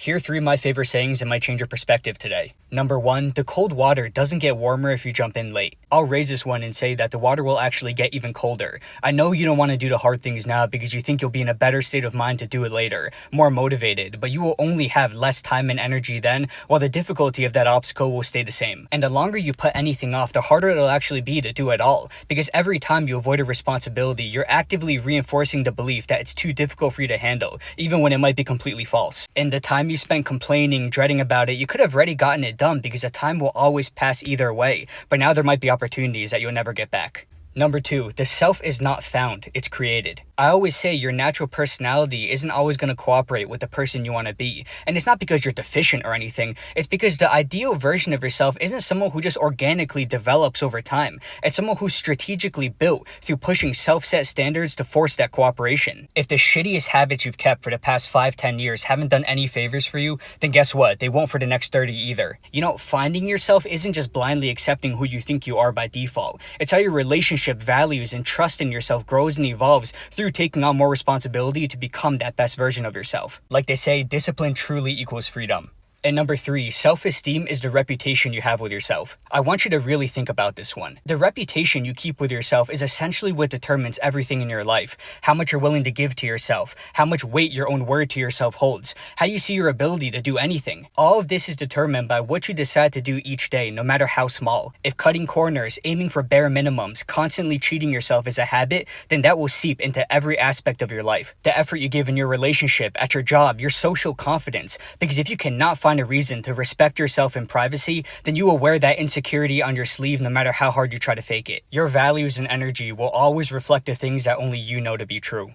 Here are 3 of my favorite sayings that might change your perspective today. Number 1, the cold water doesn't get warmer if you jump in late. I'll raise this one and say that the water will actually get even colder. I know you don't want to do the hard things now because you think you'll be in a better state of mind to do it later, more motivated, but you will only have less time and energy then, while the difficulty of that obstacle will stay the same. And the longer you put anything off, the harder it'll actually be to do it all, because every time you avoid a responsibility, you're actively reinforcing the belief that it's too difficult for you to handle, even when it might be completely false. And the time you spent complaining, dreading about it, you could have already gotten it done because the time will always pass either way, but now there might be opportunities that you'll never get back. Number 2, the self is not found, it's created. I always say your natural personality isn't always going to cooperate with the person you want to be. And it's not because you're deficient or anything, it's because the ideal version of yourself isn't someone who just organically develops over time. It's someone who's strategically built through pushing self-set standards to force that cooperation. If the shittiest habits you've kept for the past 5-10 years haven't done any favors for you, then guess what? They won't for the next 30 either. You know, finding yourself isn't just blindly accepting who you think you are by default. It's how your relationship, values, and trust in yourself grows and evolves through taking on more responsibility to become that best version of yourself. Like they say, discipline truly equals freedom. And number 3, self-esteem is the reputation you have with yourself. I want you to really think about this one. The reputation you keep with yourself is essentially what determines everything in your life. How much you're willing to give to yourself, how much weight your own word to yourself holds, how you see your ability to do anything. All of this is determined by what you decide to do each day, no matter how small. If cutting corners, aiming for bare minimums, constantly cheating yourself is a habit, then that will seep into every aspect of your life. The effort you give in your relationship, at your job, your social confidence. Because if you cannot find a reason to respect yourself in privacy, then you will wear that insecurity on your sleeve no matter how hard you try to fake it. Your values and energy will always reflect the things that only you know to be true.